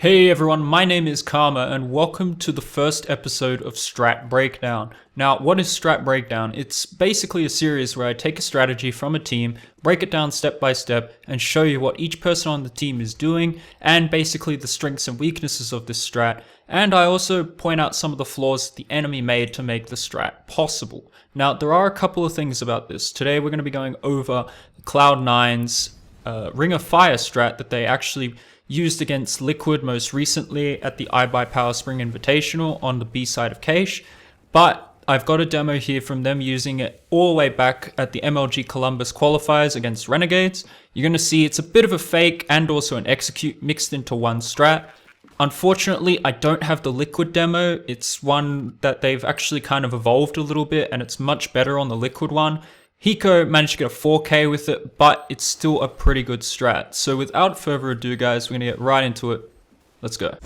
Hey everyone, my name is Karma and welcome to the first episode of Strat Breakdown. Now, what is Strat Breakdown? It's basically a series where I take a strategy from a team, break it down step by step, and show you what each person on the team is doing, and basically the strengths and weaknesses of this strat. And I also point out some of the flaws the enemy made to make the strat possible. Now, there are a couple of things about this. Today we're going to be going over Cloud9's Ring of Fire strat that they actually used against Liquid most recently at the iBuy Power Spring Invitational on the B side of Cache. But I've got a demo here from them using it all the way back at the MLG Columbus qualifiers against Renegades. You're going to see it's a bit of a fake and also an execute mixed into one strat. Unfortunately, I don't have the Liquid demo. It's one that they've actually kind of evolved a little bit and it's much better on the Liquid one. Hiko managed to get a 4K with it, but it's still a pretty good strat. So without further ado, guys, we're going to get right into it. Let's go.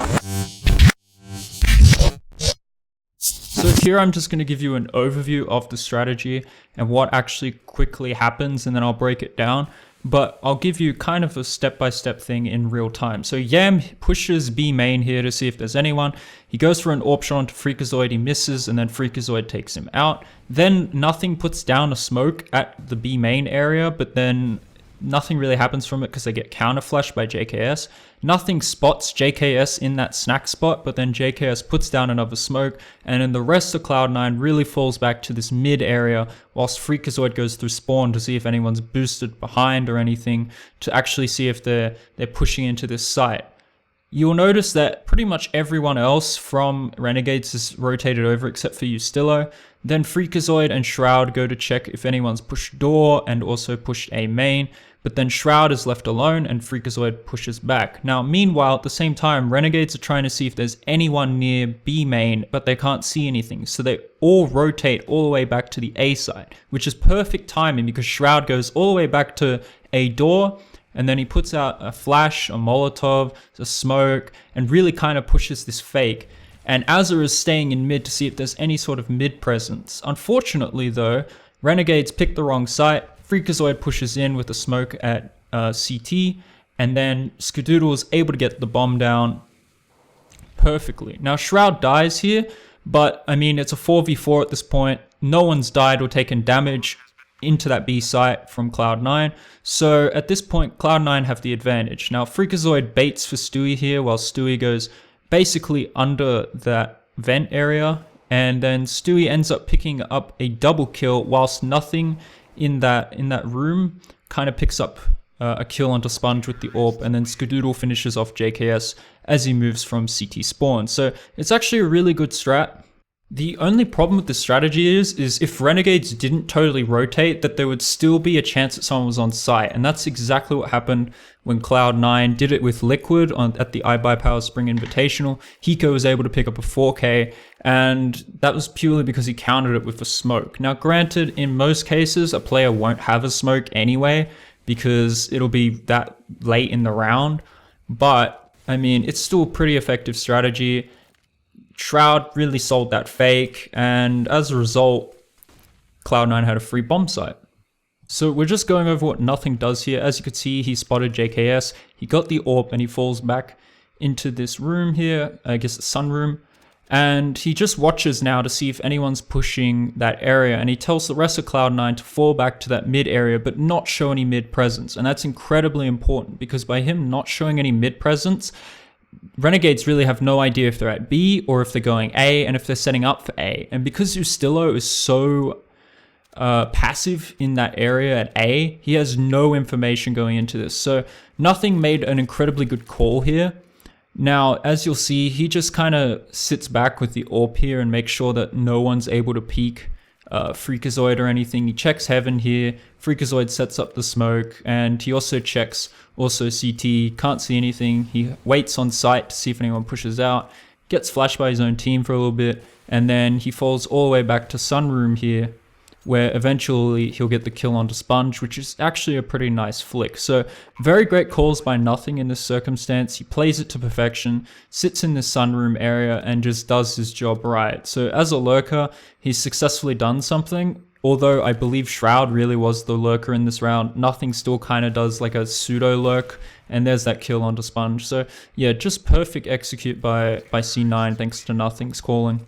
So here I'm just going to give you an overview of the strategy and what actually quickly happens, and then I'll break it down. But I'll give you kind of a step-by-step thing in real time. So Yam pushes B main here to see if there's anyone. He goes for an AWP shot onto Freakazoid, he misses, and then Freakazoid takes him out. Then Nothing puts down a smoke at the B main area, but then nothing really happens from it because they get counter flashed by JKS. Nothing spots JKS in that snack spot, but then JKS puts down another smoke, and then the rest of Cloud9 really falls back to this mid area, whilst Freakazoid goes through spawn to see if anyone's boosted behind or anything, to actually see if they're pushing into this site. You'll notice that pretty much everyone else from Renegades is rotated over except for Ustillo. Then Freakazoid and Shroud go to check if anyone's pushed door and also pushed A main, but then Shroud is left alone and Freakazoid pushes back. Now, meanwhile, at the same time, Renegades are trying to see if there's anyone near B main, but they can't see anything. So they all rotate all the way back to the A side, which is perfect timing because Shroud goes all the way back to A door, and then he puts out a flash, a Molotov, a smoke, and really kind of pushes this fake. And Azza is staying in mid to see if there's any sort of mid presence. Unfortunately though, Renegades pick the wrong site. Freakazoid pushes in with a smoke at CT, and then Skadoodle is able to get the bomb down perfectly. Now Shroud dies here, but I mean it's a 4v4 at this point. No one's died or taken damage into that B site from Cloud9. So at this point, Cloud9 have the advantage. Now Freakazoid baits for Stewie here, while Stewie goes basically under that vent area, and then Stewie ends up picking up a double kill, whilst Nothing in that room kind of picks up a kill onto Sponge with the AWP, and then Skadoodle finishes off JKS as he moves from CT spawn. So it's actually a really good strat. The only problem with this strategy is if Renegades didn't totally rotate, that there would still be a chance that someone was on site. And that's exactly what happened when Cloud9 did it with Liquid at the iBuy Power Spring Invitational. Hiko was able to pick up a 4K, and that was purely because he countered it with a smoke. Now granted, in most cases, a player won't have a smoke anyway, because it'll be that late in the round. But, I mean, it's still a pretty effective strategy. Shroud really sold that fake, and as a result, Cloud9 had a free bomb site. So we're just going over what Nothing does here. As you can see, he spotted JKS, he got the AWP, and he falls back into this room here, I guess the sunroom, and he just watches now to see if anyone's pushing that area, and he tells the rest of Cloud9 to fall back to that mid area, but not show any mid presence. And that's incredibly important, because by him not showing any mid presence, Renegades really have no idea if they're at B or if they're going A, and if they're setting up for A. And because Ustillo is so passive in that area at A, he has no information going into this. So Nothing made an incredibly good call here. Now, as you'll see, he just kind of sits back with the AWP here and makes sure that no one's able to peek Freakazoid or anything. He checks Heaven here, Freakazoid sets up the smoke, and he also checks CT, can't see anything. He waits on site to see if anyone pushes out, gets flashed by his own team for a little bit, and then he falls all the way back to Sunroom here, where eventually he'll get the kill onto Sponge, which is actually a pretty nice flick. So very great calls by Nothing in this circumstance. He plays it to perfection, sits in this sunroom area, and just does his job right. So as a lurker, he's successfully done something. although I believe Shroud really was the lurker in this round, Nothing still kind of does like a pseudo lurk, and there's that kill onto Sponge. So yeah, just perfect execute by C9 thanks to Nothing's calling.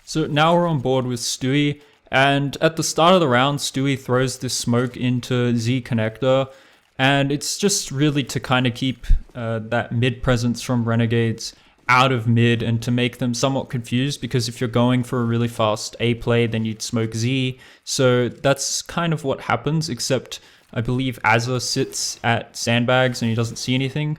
So now we're on board with Stewie, and at the start of the round, Stewie throws this smoke into Z connector, and it's just really to kind of keep that mid presence from Renegades out of mid and to make them somewhat confused, because if you're going for a really fast A play, then you'd smoke Z. So that's kind of what happens, except I believe Azza sits at sandbags and he doesn't see anything.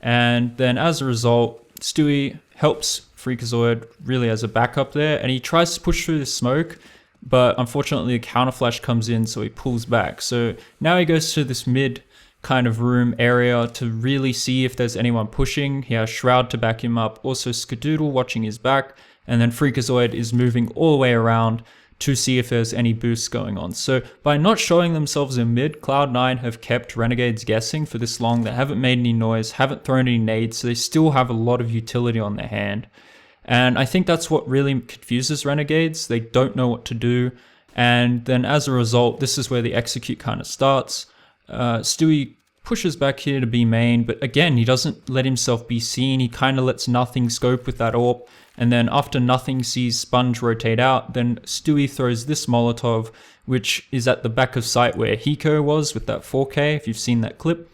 And then as a result, Stewie helps Freakazoid really as a backup there, and he tries to push through the smoke, but unfortunately a counter flash comes in, so he pulls back. So now he goes to this mid kind of room area to really see if there's anyone pushing. He has Shroud to back him up, also Skadoodle watching his back, and then Freakazoid is moving all the way around to see if there's any boosts going on. So by not showing themselves in mid, Cloud9 have kept Renegades guessing for this long. They haven't made any noise, haven't thrown any nades, so they still have a lot of utility on their hand. And I think that's what really confuses Renegades. They don't know what to do, and then as a result, this is where the execute kind of starts. Stewie pushes back here to B main, but again, he doesn't let himself be seen. He kind of lets Nothing scope with that AWP, and then after Nothing sees Sponge rotate out, then Stewie throws this Molotov, which is at the back of site where Hiko was with that 4K, if you've seen that clip.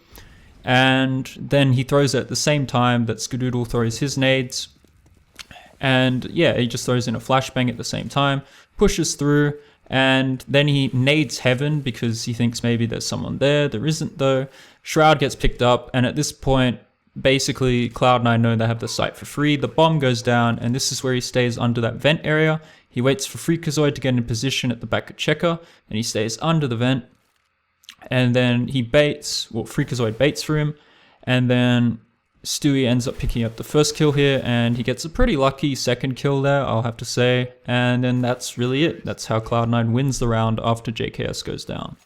And then he throws it at the same time that Skadoodle throws his nades. And yeah, he just throws in a flashbang at the same time, pushes through, and then he nades Heaven because he thinks maybe there's someone there. There isn't though. Shroud gets picked up, and at this point, basically Cloud9 know they have the site for free. The bomb goes down, and this is where he stays under that vent area. He waits for Freakazoid to get in position at the back of Checker, and he stays under the vent. And then he baits, well, Freakazoid baits for him, and then Stewie ends up picking up the first kill here, and he gets a pretty lucky second kill there, I'll have to say. And then that's really it. That's how Cloud9 wins the round after JKS goes down.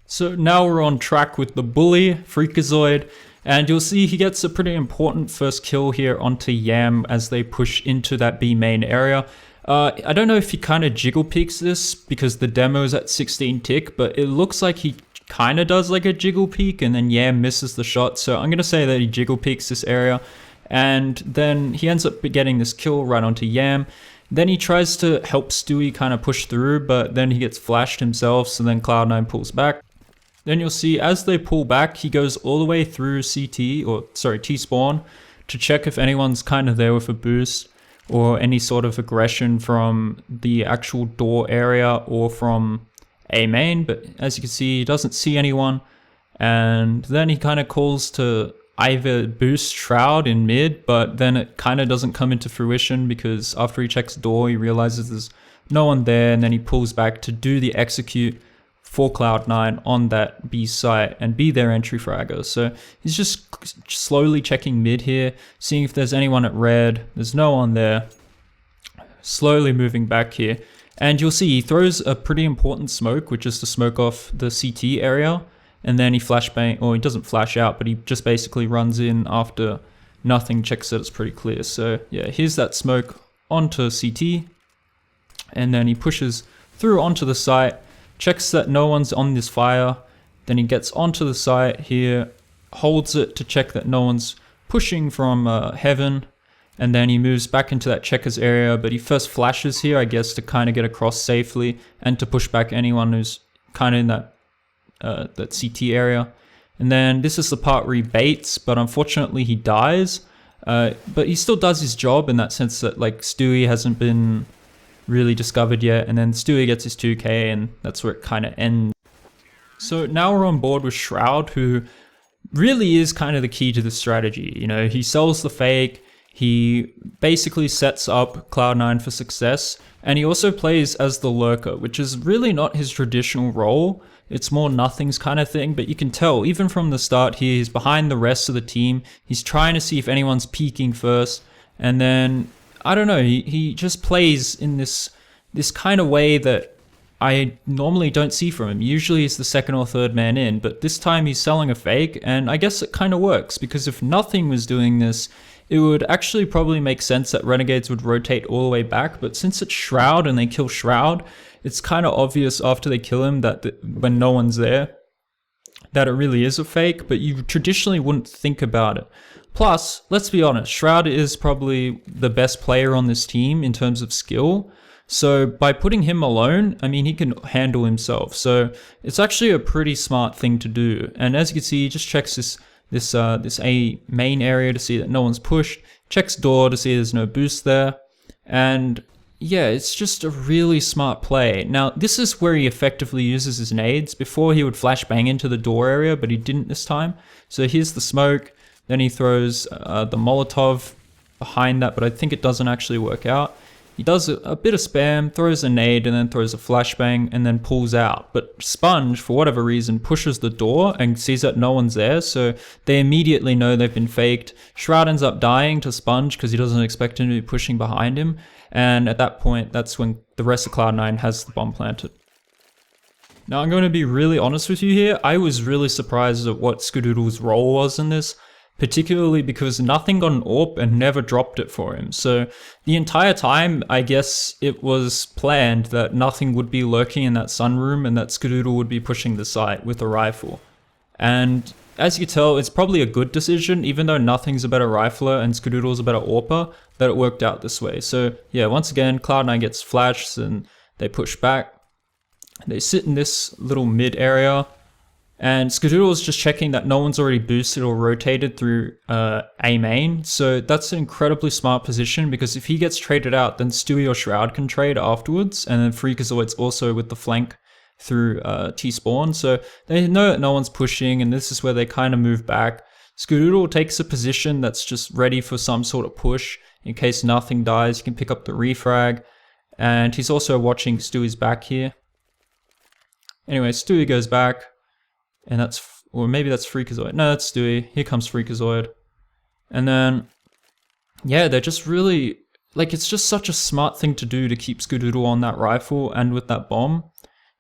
So now we're on track with the bully, Freakazoid, and you'll see he gets a pretty important first kill here onto Yam as they push into that B main area. I don't know if he kind of jiggle peeks this because the demo is at 16 tick, but it looks like he kind of does like a jiggle peek, and then Yam misses the shot. So I'm going to say that he jiggle peeks this area, and then he ends up getting this kill right onto Yam. Then he tries to help Stewie kind of push through, but then he gets flashed himself, so then Cloud9 pulls back. Then you'll see as they pull back, he goes all the way through T-spawn to check if anyone's kind of there with a boost or any sort of aggression from the actual door area or from A main. But as you can see, he doesn't see anyone. And then he kind of calls to either boost Shroud in mid, but then it kind of doesn't come into fruition because after he checks the door, he realizes there's no one there, and then he pulls back to do the execute for Cloud9 on that B site and be their entry fragger. So he's just slowly checking mid here, seeing if there's anyone at red. There's no one there. Slowly moving back here. And you'll see he throws a pretty important smoke, which is to smoke off the CT area. And then he flashbang, or he doesn't flash out, but he just basically runs in after Nothing checks that it's pretty clear. So yeah, here's that smoke onto CT. And then he pushes through onto the site, checks that no one's on this fire, then he gets onto the site here, holds it to check that no one's pushing from Heaven, and then he moves back into that checkers area, but he first flashes here, I guess, to kind of get across safely and to push back anyone who's kind of in that CT area. And then this is the part where he baits, but unfortunately he dies, but he still does his job in that sense that like Stewie hasn't been really discovered yet, and then Stewie gets his 2k, and that's where it kind of ends. So now we're on board with Shroud, who really is kind of the key to the strategy. You know, he sells the fake, he basically sets up Cloud9 for success, and he also plays as the lurker, which is really not his traditional role. It's more Nothing's kind of thing, but you can tell even from the start here, he's behind the rest of the team. He's trying to see if anyone's peeking first, and then I don't know, he just plays in this kind of way that I normally don't see from him. Usually he's the second or third man in, but this time he's selling a fake, and I guess it kind of works, because if Nothing was doing this, it would actually probably make sense that Renegades would rotate all the way back, but since it's Shroud and they kill Shroud, it's kind of obvious after they kill him that when no one's there, that it really is a fake, but you traditionally wouldn't think about it. Plus, let's be honest, Shroud is probably the best player on this team in terms of skill. So by putting him alone, I mean, he can handle himself. So it's actually a pretty smart thing to do. And as you can see, he just checks this A main area to see that no one's pushed, checks door to see there's no boost there. And yeah, it's just a really smart play. Now, this is where he effectively uses his nades. Before, he would flashbang into the door area, but he didn't this time. So here's the smoke. Then he throws the Molotov behind that, but I think it doesn't actually work out. He does a bit of spam, throws a nade, and then throws a flashbang, and then pulls out. But Sponge, for whatever reason, pushes the door and sees that no one's there, so they immediately know they've been faked. Shroud ends up dying to Sponge because he doesn't expect him to be pushing behind him. And at that point, that's when the rest of Cloud9 has the bomb planted. Now, I'm going to be really honest with you here. I was really surprised at what Skadoodle's role was in this, particularly because nothing got an AWP and never dropped it for him. So the entire time, I guess it was planned that nothing would be lurking in that sunroom and that Skadoodle would be pushing the site with a rifle. And as you can tell, it's probably a good decision, even though nothing's a better rifler and Skadoodle's a better AWPer, that it worked out this way. So yeah, once again, Cloud9 gets flashed and they push back. They sit in this little mid area. And Skadoodle is just checking that no one's already boosted or rotated through A main. So that's an incredibly smart position because if he gets traded out, then Stewie or Shroud can trade afterwards. And then Freakazoid's also with the flank through T-spawn. So they know that no one's pushing, and this is where they kind of move back. Skadoodle takes a position that's just ready for some sort of push. In case nothing dies, he can pick up the refrag. And he's also watching Stewie's back here. Anyway, Stewie goes back. And that's, or maybe that's Freakazoid. No, that's Stewie. Here comes Freakazoid. And then, yeah, they're just really, like, it's just such a smart thing to do to keep Skadoodle on that rifle and with that bomb.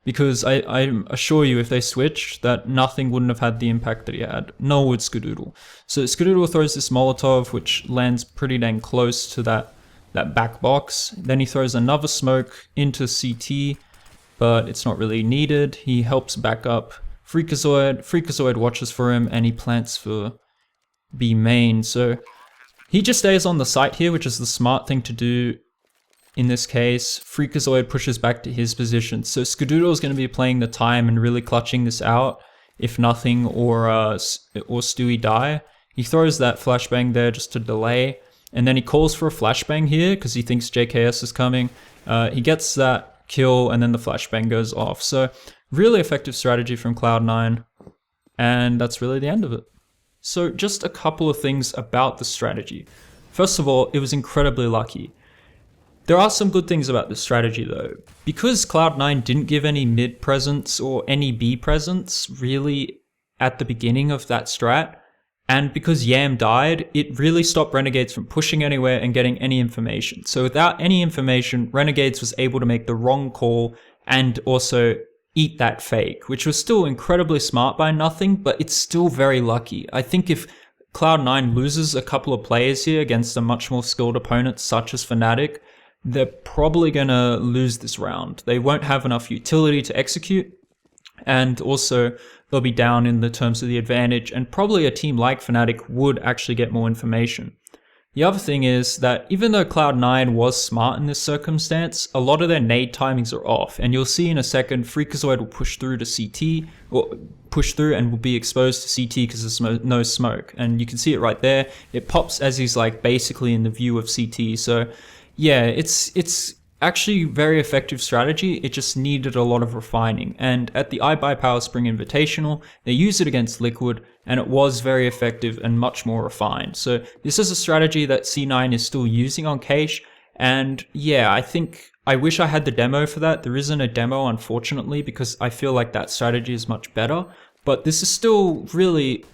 Because I assure you, if they switched, that nothing wouldn't have had the impact that he had. Nor would Skadoodle. So Skadoodle throws this Molotov, which lands pretty dang close to that back box. Then he throws another smoke into CT, but it's not really needed. He helps back up Freakazoid watches for him, and he plants for B main. So he just stays on the site here, which is the smart thing to do in this case. Freakazoid pushes back to his position. So Skadoodle is going to be playing the time and really clutching this out if nothing or Stewie die. He throws that flashbang there just to delay, and then he calls for a flashbang here because he thinks JKS is coming. He gets that kill, and then the flashbang goes off. So really effective strategy from Cloud9, and that's really the end of it. So just a couple of things about the strategy. First of all, it was incredibly lucky. There are some good things about this strategy though. Because Cloud9 didn't give any mid presence or any B presence really at the beginning of that strat, and because Yam died, it really stopped Renegades from pushing anywhere and getting any information. So without any information, Renegades was able to make the wrong call and also eat that fake, which was still incredibly smart by nothing, but it's still very lucky. I think if Cloud9 loses a couple of players here against a much more skilled opponent such as Fnatic, they're probably going to lose this round. They won't have enough utility to execute, and also they'll be down in the terms of the advantage, and probably a team like Fnatic would actually get more information. The other thing is that even though Cloud9 was smart in this circumstance, a lot of their nade timings are off, and you'll see in a second Freakazoid will push through to CT, or push through and will be exposed to CT because there's no smoke, and you can see it right there. It pops as he's like basically in the view of CT, so yeah, it's actually very effective strategy. It just needed a lot of refining, and at the iBuyPower Spring Invitational, they used it against Liquid, and it was very effective and much more refined. So this is a strategy that C9 is still using on Cache, and yeah, I wish I had the demo for that. There isn't a demo, unfortunately, because I feel like that strategy is much better, but this is still really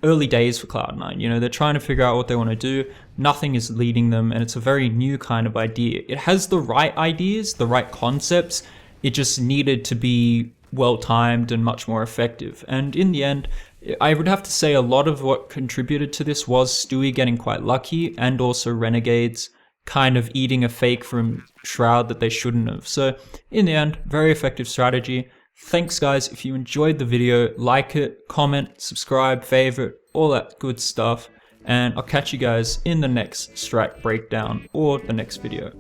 early days for Cloud9. You know, they're trying to figure out what they want to do. Nothing is leading them, and it's a very new kind of idea. It has the right ideas, the right concepts. It just needed to be well timed and much more effective. And in the end, I would have to say a lot of what contributed to this was Stewie getting quite lucky, and also Renegades kind of eating a fake from Shroud that they shouldn't have. So in the end, very effective strategy. Thanks guys. If you enjoyed the video, like it, comment, subscribe, favorite, all that good stuff. And I'll catch you guys in the next strat breakdown or the next video.